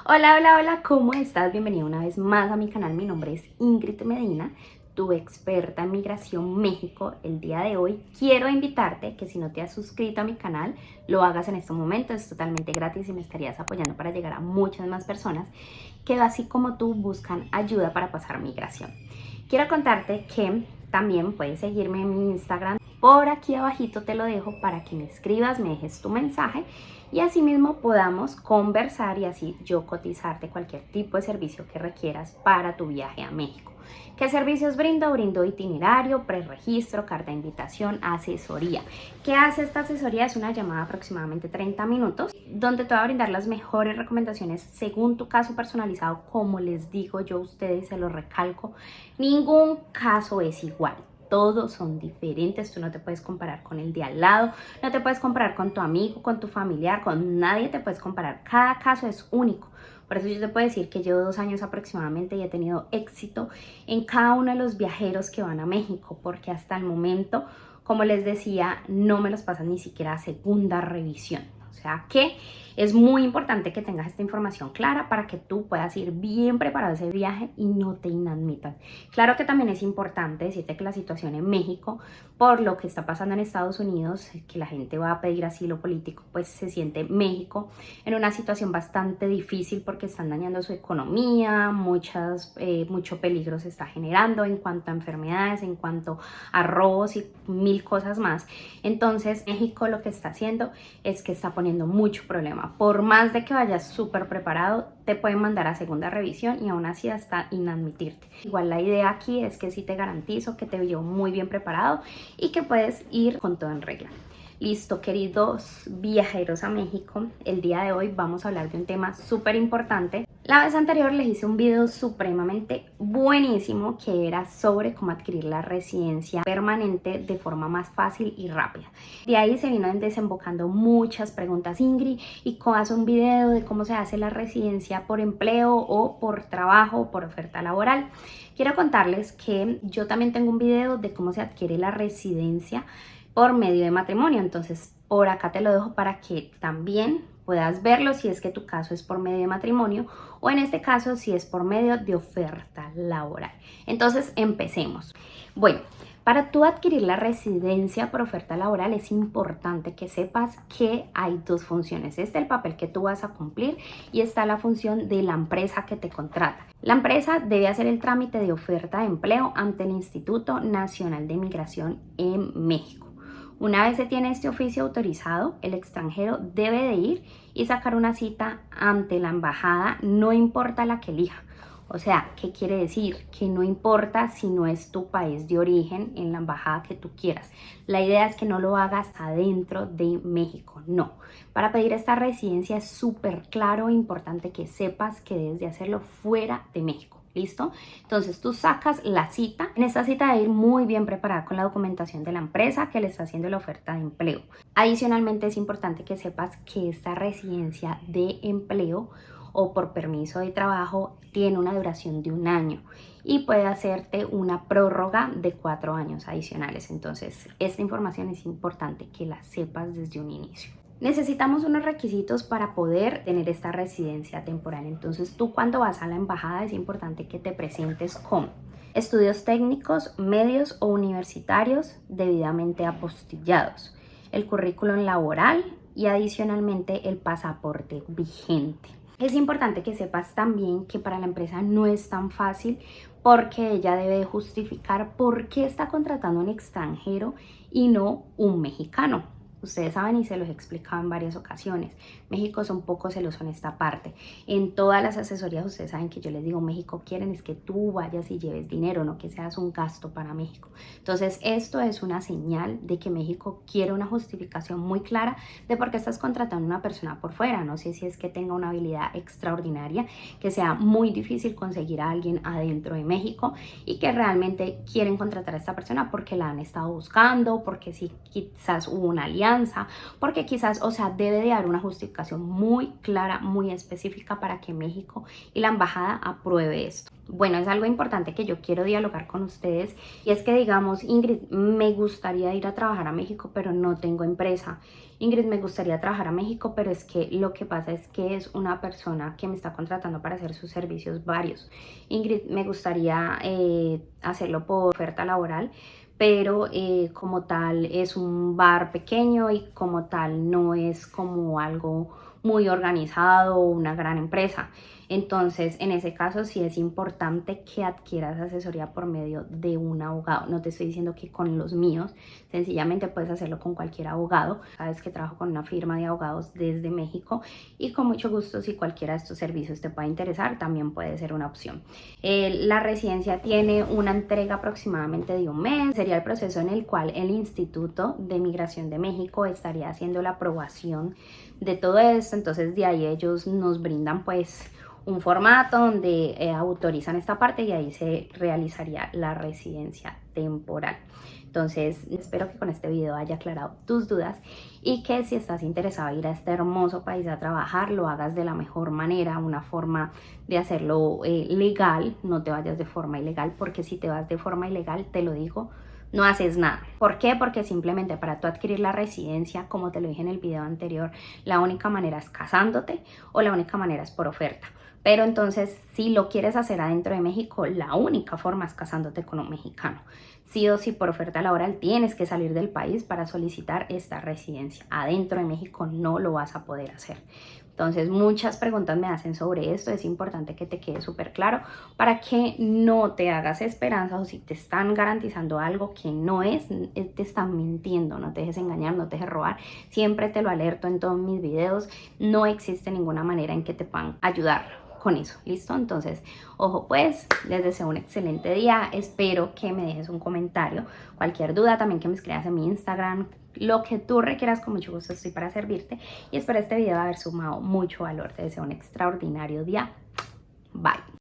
Hola, hola, hola, ¿cómo estás? Bienvenida una vez más a mi canal. Mi nombre es Ingrid Medina, tu experta en Migración México. El día de hoy quiero invitarte que si no te has suscrito a mi canal, lo hagas en este momento. Es totalmente gratis y me estarías apoyando para llegar a muchas más personas que así como tú buscan ayuda para pasar migración. Quiero contarte que también puedes seguirme en mi Instagram. Por aquí abajito te lo dejo para que me escribas, me dejes tu mensaje y así mismo podamos conversar y así yo cotizarte cualquier tipo de servicio que requieras para tu viaje a México. ¿Qué servicios brindo? Brindo itinerario, preregistro, carta de invitación, asesoría. ¿Qué hace esta asesoría? Es una llamada de aproximadamente 30 minutos donde te voy a brindar las mejores recomendaciones según tu caso personalizado. Como les digo yo a ustedes, se lo recalco, ningún caso es igual. Todos son diferentes, tú no te puedes comparar con el de al lado, no te puedes comparar con tu amigo, con tu familiar, con nadie te puedes comparar. Cada caso es único. Por eso yo te puedo decir que llevo 2 años aproximadamente y he tenido éxito en cada uno de los viajeros que van a México, porque hasta el momento, como les decía, no me los pasan ni siquiera a segunda revisión. O sea que es muy importante que tengas esta información clara para que tú puedas ir bien preparado a ese viaje y no te inadmitan. Claro que también es importante decirte que la situación en México, por lo que está pasando en Estados Unidos, que la gente va a pedir asilo político, pues se siente México en una situación bastante difícil porque están dañando su economía, mucho peligro se está generando en cuanto a enfermedades, en cuanto a robos y mil cosas más. Entonces México lo que está haciendo es que está poniendo mucho problema. Por más de que vayas súper preparado, te pueden mandar a segunda revisión y aún así hasta inadmitirte. Igual la idea aquí es que sí te garantizo que te veo muy bien preparado y que puedes ir con todo en regla. Listo, queridos viajeros a México, el día de hoy vamos a hablar de un tema súper importante. La vez anterior les hice un video supremamente buenísimo que era sobre cómo adquirir la residencia permanente de forma más fácil y rápida. De ahí se vino desembocando muchas preguntas. Ingrid, ¿y cómo hace un video de cómo se hace la residencia por empleo o por trabajo o por oferta laboral? Quiero contarles que yo también tengo un video de cómo se adquiere la residencia por medio de matrimonio. Entonces por acá te lo dejo para que también puedas verlo si es que tu caso es por medio de matrimonio o en este caso si es por medio de oferta laboral. Entonces empecemos. Bueno, para tú adquirir la residencia por oferta laboral es importante que sepas que hay dos funciones. Este es el papel que tú vas a cumplir y está la función de la empresa que te contrata. La empresa debe hacer el trámite de oferta de empleo ante el Instituto Nacional de Migración en México. Una vez se tiene este oficio autorizado, el extranjero debe de ir y sacar una cita ante la embajada, no importa la que elija. O sea, ¿qué quiere decir? Que no importa si no es tu país de origen en la embajada que tú quieras. La idea es que no lo hagas adentro de México, no. Para pedir esta residencia es súper claro e importante que sepas que debes de hacerlo fuera de México. ¿Listo? Entonces tú sacas la cita. En esta cita debe ir muy bien preparada con la documentación de la empresa que le está haciendo la oferta de empleo. Adicionalmente es importante que sepas que esta residencia de empleo o por permiso de trabajo tiene una duración de 1 año y puede hacerte una prórroga de 4 años adicionales. Entonces esta información es importante que la sepas desde un inicio. Necesitamos unos requisitos para poder tener esta residencia temporal. Entonces tú cuando vas a la embajada es importante que te presentes con estudios técnicos, medios o universitarios debidamente apostillados, el currículum laboral y adicionalmente el pasaporte vigente. Es importante que sepas también que para la empresa no es tan fácil porque ella debe justificar por qué está contratando a un extranjero y no un mexicano. Ustedes saben y se los he explicado en varias ocasiones. México es un poco celoso en esta parte. En todas las asesorías ustedes saben que yo les digo, México quieren es que tú vayas y lleves dinero, no que seas un gasto para México. Entonces esto es una señal de que México quiere una justificación muy clara de por qué estás contratando a una persona por fuera. No sé si es que tenga una habilidad extraordinaria, que sea muy difícil conseguir a alguien adentro de México y que realmente quieren contratar a esta persona porque la han estado buscando, porque sí, quizás hubo una alianza confianza, porque quizás, o sea, debe de dar una justificación muy clara, muy específica para que México y la embajada apruebe esto. Bueno, es algo importante que yo quiero dialogar con ustedes y es que digamos, Ingrid, me gustaría ir a trabajar a México, pero no tengo empresa. Ingrid, me gustaría trabajar a México, pero es que lo que pasa es que es una persona que me está contratando para hacer sus servicios varios. Ingrid, me gustaría hacerlo por oferta laboral, pero como tal es un bar pequeño y como tal no es como algo muy organizado o una gran empresa. Entonces, en ese caso sí es importante que adquieras asesoría por medio de un abogado. No te estoy diciendo que con los míos, sencillamente puedes hacerlo con cualquier abogado. Sabes que trabajo con una firma de abogados desde México y con mucho gusto, si cualquiera de estos servicios te puede interesar, también puede ser una opción. La residencia tiene una entrega aproximadamente de un mes. Sería el proceso en el cual el Instituto de Migración de México estaría haciendo la aprobación de todo esto. Entonces de ahí ellos nos brindan pues un formato donde autorizan esta parte y ahí se realizaría la residencia temporal. Entonces espero que con este video haya aclarado tus dudas y que si estás interesado en ir a este hermoso país a trabajar, lo hagas de la mejor manera, una forma de hacerlo legal, no te vayas de forma ilegal, porque si te vas de forma ilegal, te lo digo, no haces nada. ¿Por qué? Porque simplemente para tú adquirir la residencia, como te lo dije en el video anterior, la única manera es casándote o la única manera es por oferta. Pero entonces, si lo quieres hacer adentro de México, la única forma es casándote con un mexicano. Sí o sí, por oferta laboral, tienes que salir del país para solicitar esta residencia. Adentro de México no lo vas a poder hacer. Entonces, muchas preguntas me hacen sobre esto. Es importante que te quede súper claro para que no te hagas esperanzas o si te están garantizando algo que no es, te están mintiendo. No te dejes engañar, no te dejes robar. Siempre te lo alerto en todos mis videos. No existe ninguna manera en que te puedan ayudar con eso, ¿listo? Entonces, ojo pues, les deseo un excelente día, espero que me dejes un comentario, cualquier duda también que me escribas en mi Instagram, lo que tú requieras, con mucho gusto estoy para servirte y espero este video haber sumado mucho valor. Te deseo un extraordinario día, bye.